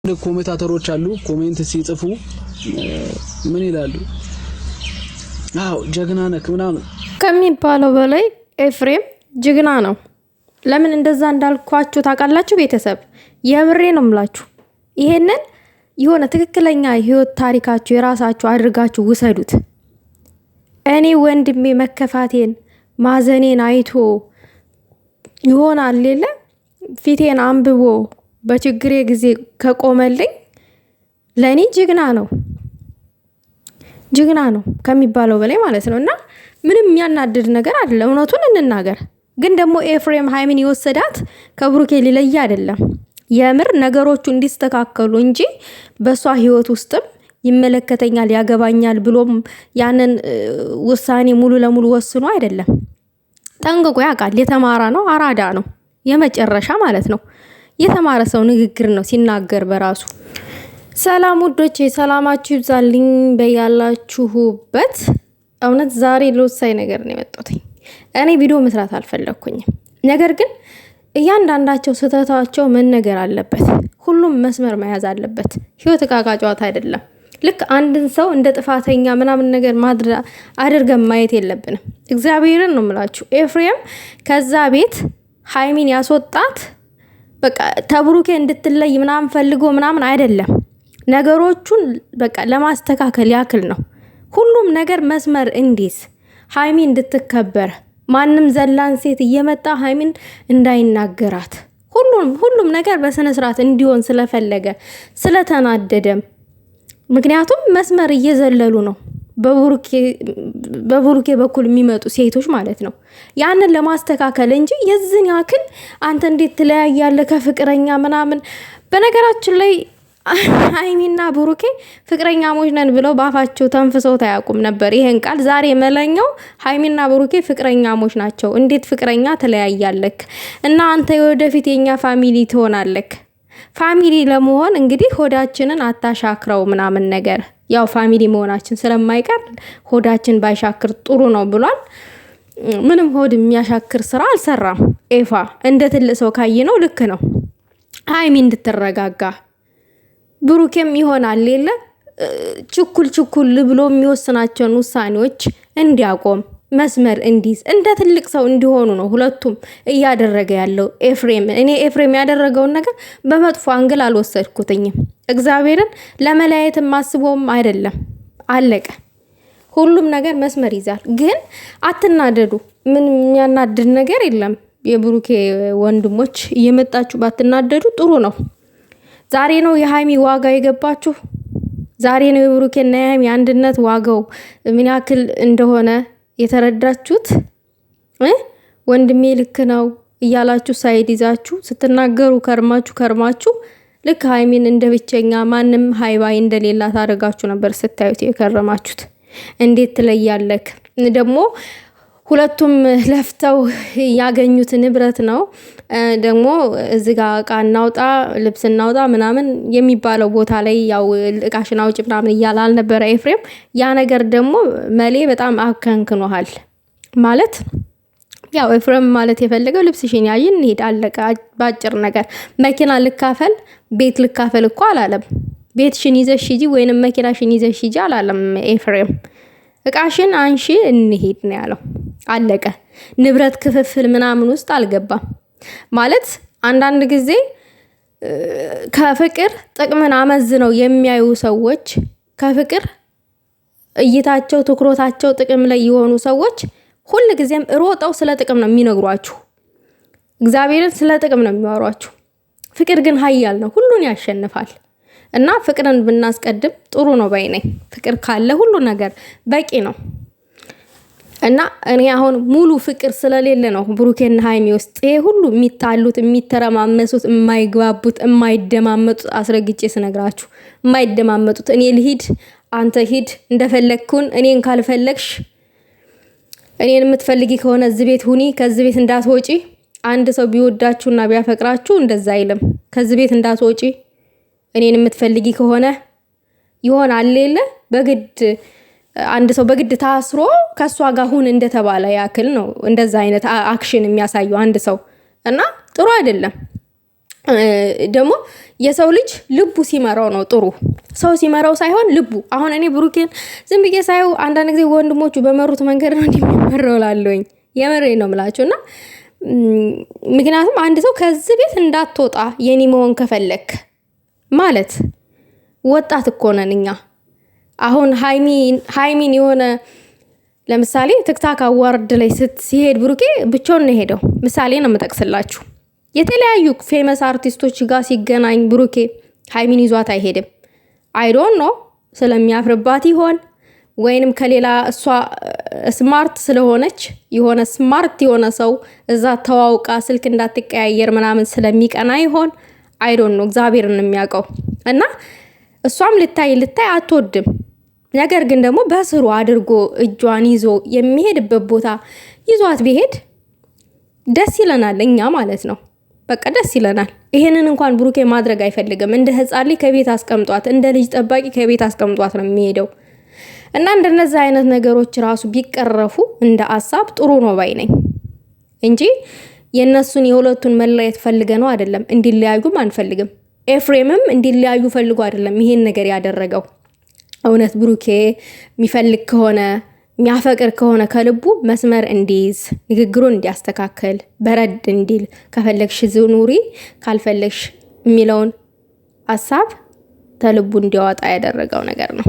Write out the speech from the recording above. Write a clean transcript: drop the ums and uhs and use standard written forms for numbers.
ኮሜንታተሮች አሉ ኮሜንት ሲጽፉ ምን ይላሉ? አዎ ጀግና ነክ ምናምን ከሚባለው በላይ ኤፍሬም ጀግና ነው። ለምን እንደዛ እንዳልኳችሁ ታውቃላችሁ? ቤተሰብ የብሬ ነው የምላችሁ። ይሄንን የሆነ ትክክለኛ ህይወት ታሪካችሁ የራሳችሁ አድርጋችሁ ውሰዱት። እኔ ወንድሜ መከፋቴን ማዘኔን አይቶ ይሆናል ሌለ ፊቴን አንብቦ በችግሬ ጊዜ ከቆመልኝ ለኔ ጀግና ነው ከሚባለው በላይ ማለት ነው። እና ምንም የሚያናድድ ነገር አይደለም። እውነቱን እንናገር። ግን ደግሞ ኤፍሬም ሃይሚን ይወሰዳት ከብሩኬ ሊለይ አይደለም። የምር ነገሮቹ እንዲስተካከሉ እንጂ በሷ ህይወት ውስጥም ይመለከተኛል ያገባኛል ብሎም ያንን ውሳኔ ሙሉ ለሙሉ ወስኖ አይደለም። ጠንቅቆ ያውቃል። የተማረ ነው፣ አራዳ ነው፣ የመጨረሻ ማለት ነው። የተማረ ሰው ንግግር ነው ሲናገር በራሱ። ሰላም ውዶቼ፣ ሰላማችሁ ይብዛልኝ በያላችሁበት። እውነት ዛሬ ለወሳኝ ነገር ነው የመጣሁት። እኔ ቪዲዮ መስራት አልፈለኩኝም። ነገር ግን እያንዳንዳቸው ስህተታቸው መነገር አለበት። ሁሉም መስመር መያዝ አለበት። ህይወት ዕቃ ጨዋታ አይደለም። ልክ አንድን ሰው እንደ ጥፋተኛ ምናምን ነገር አድርገን ማየት የለብንም። እግዚአብሔርን ነው የምላችሁ። ኤፍሬም ከዛ ቤት ሃይሚን ያስወጣት በቃ ተብሩኬ እንድትለይ ምናምን ፈልጎ ምናምን አይደለም። ነገሮቹን በቃ ለማስተካከል ያክል ነው። ሁሉም ነገር መስመር እንዲስ ሃይሚ እንድትከበር ማንም ዘላን ሴት እየመጣ ሃይሚን እንዳይናገራት ሁሉም ነገር በስነ ስርዓት እንዲሆን ስለፈለገ ስለተናደደም፣ ምክንያቱም መስመር እየዘለሉ ነው በብሩኬ በኩል የሚመጡ ሴቶች ማለት ነው። ያንን ለማስተካከል እንጂ የዝን ያክል አንተ እንዴት ትለያያለህ ከፍቅረኛ ምናምን። በነገራችን ላይ ሃይሚና ብሩኬ ፍቅረኛሞች ነን ብለው ባፋቸው ተንፍሰው ታያቁም ነበር ይሄን ቃል። ዛሬ መለኛው ሃይሚና ብሩኬ ፍቅረኛሞች ናቸው። እንዴት ፍቅረኛ ትለያያለህ? እና አንተ ወደፊት የኛ ፋሚሊ ትሆናለህ። ፋሚሊ ለመሆን እንግዲህ ሆዳችንን አታሻክረው ምናምን ነገር። ያው ፋሚሊ መሆናችን ስለማይቀር ሆዳችን ባይሻክር ጥሩ ነው ብሏል። ምንም ሆድ የሚያሻክር ስራ አልሰራም። ኤፋ እንደ ትልቅ ሰው ካየነው ልክ ነው። ሃይሚ እንድትረጋጋ ብሩኬም ይሆናል ሌለ ችኩል ብሎ የሚወስናቸውን ውሳኔዎች እንዲያቆም መስመር እንዲዝ እንደ ትልቅ ሰው እንዲሆኑ ነው ሁለቱም እያደረገ ያለው። እኔ ኤፍሬም ያደረገውን ነገር በመጥፎ አንግል አልወሰድኩትኝም። እግዚአብሔርን ለመለያየትም ማስቦም አይደለም። አለቀ። ሁሉም ነገር መስመር ይዛል። ግን አትናደዱ። ምን የሚያናድድ ነገር የለም። የብሩኬ ወንድሞች እየመጣችሁ ባትናደዱ ጥሩ ነው። ዛሬ ነው የሃይሚ ዋጋ የገባችሁ። ዛሬ ነው የብሩኬና የሃይሚ አንድነት ዋጋው ምን ያክል እንደሆነ የተረዳችሁት። ወንድሜ ልክ ነው እያላችሁ ሳይድ ይዛችሁ ስትናገሩ ከርማችሁ ልክ ሃይሚን እንደ ብቸኛ ማንም ሃይባይ እንደሌላት አደረጋችሁ ነበር ስታዩት የከረማችሁት። እንዴት ትለያለክ? ደግሞ ሁለቱም ለፍተው ያገኙት ንብረት ነው። ደግሞ እዚህ ጋር እቃ እናውጣ ልብስ እናውጣ ምናምን የሚባለው ቦታ ላይ ያው እቃሽን አውጪ ምናምን እያለ አልነበረ ኤፍሬም? ያ ነገር ደግሞ መሌ በጣም አከንክኖሃል ማለት። ያው ኤፍሬም ማለት የፈለገው ልብስሽን ያይን እንሂድ አለቀ። ባጭር ነገር መኪና ልካፈል ቤት ልካፈል እኮ አላለም። ቤትሽን ይዘሽ ሂጂ ወይንም መኪናሽን ይዘሽ ሂጂ አላለም ኤፍሬም። እቃሽን አንሺ እንሂድ ነው ያለው። አለቀ። ንብረት ክፍፍል ምናምን ውስጥ አልገባም። ማለት አንዳንድ ጊዜ ከፍቅር ጥቅምን አመዝነው የሚያዩ ሰዎች፣ ከፍቅር እይታቸው ትኩረታቸው ጥቅም ላይ የሆኑ ሰዎች ሁሉ ጊዜም ሮጠው ስለ ጥቅም ነው የሚነግሯችሁ። እግዚአብሔርን ስለ ጥቅም ነው የሚያወሯችሁ። ፍቅር ግን ኃያል ነው፣ ሁሉን ያሸንፋል። እና ፍቅርን ብናስቀድም ጥሩ ነው ባይ ነኝ። ፍቅር ካለ ሁሉ ነገር በቂ ነው። እና እኔ አሁን ሙሉ ፍቅር ስለሌለ ነው ብሩኬና ሃይሚ ውስጥ ይሄ ሁሉ የሚጣሉት፣ የሚተረማመሱት፣ የማይግባቡት፣ የማይደማመጡት። አስረግጬ ስነግራችሁ የማይደማመጡት። እኔ ልሂድ አንተ ሂድ እንደፈለግኩን፣ እኔን ካልፈለግሽ እኔን የምትፈልጊ ከሆነ እዚህ ቤት ሁኒ፣ ከዚህ ቤት እንዳትወጪ። አንድ ሰው ቢወዳችሁና ቢያፈቅራችሁ እንደዛ አይልም። ከዚህ ቤት እንዳትወጪ እኔን የምትፈልጊ ከሆነ ይሆናል ሌለ በግድ አንድ ሰው በግድ ታስሮ ከሷ ጋር ሁን እንደተባለ ያክል ነው እንደዛ አይነት አክሽን የሚያሳየው አንድ ሰው። እና ጥሩ አይደለም። ደግሞ የሰው ልጅ ልቡ ሲመራው ነው ጥሩ። ሰው ሲመራው ሳይሆን ልቡ። አሁን እኔ ብሩኬን ዝም ብዬ ሳየው አንዳንድ ጊዜ ወንድሞቹ በመሩት መንገድ ነው እንደሚመራው ላለኝ የምሬ ነው የምላቸው። እና ምክንያቱም አንድ ሰው ከዚህ ቤት እንዳትወጣ የኔ መሆን ከፈለክ ማለት ወጣት እኮ ነን እኛ። አሁን ሃይሚን የሆነ ለምሳሌ ትክታክ አዋርድ ላይ ሲሄድ ብሩኬ ብቻውን ነው ሄደው። ምሳሌ ነው የምጠቅስላችሁ። የተለያዩ ፌመስ አርቲስቶች ጋር ሲገናኝ ብሩኬ ሃይሚን ይዟት አይሄድም። አይዶን ነው ስለሚያፍርባት ይሆን ወይንም ከሌላ እሷ ስማርት ስለሆነች የሆነ ስማርት የሆነ ሰው እዛ ተዋውቃ ስልክ እንዳትቀያየር ምናምን ስለሚቀና ይሆን አይዶን ነው እግዚአብሔርን የሚያውቀው። እና እሷም ልታይ አትወድም። ነገር ግን ደግሞ በስሩ አድርጎ እጇን ይዞ የሚሄድበት ቦታ ይዟት ቢሄድ ደስ ይለናል እኛ ማለት ነው። በቃ ደስ ይለናል። ይሄንን እንኳን ብሩኬ ማድረግ አይፈልግም። እንደ ህፃን ልጅ ከቤት አስቀምጧት፣ እንደ ልጅ ጠባቂ ከቤት አስቀምጧት ነው የሚሄደው። እና እንደነዛ አይነት ነገሮች ራሱ ቢቀረፉ እንደ ሐሳብ ጥሩ ነው ባይ ነኝ እንጂ የነሱን የሁለቱን መለያየት ፈልገ ነው አይደለም። እንዲለያዩም አንፈልግም። ኤፍሬምም እንዲለያዩ ፈልጎ አይደለም ይሄን ነገር ያደረገው። እውነት ብሩኬ የሚፈልግ ከሆነ የሚያፈቅር ከሆነ ከልቡ መስመር እንዲይዝ ንግግሩን እንዲያስተካከል በረድ እንዲል ከፈለግሽ ኑሪ ካልፈለግሽ የሚለውን ሐሳብ ተልቡ እንዲያወጣ ያደረገው ነገር ነው።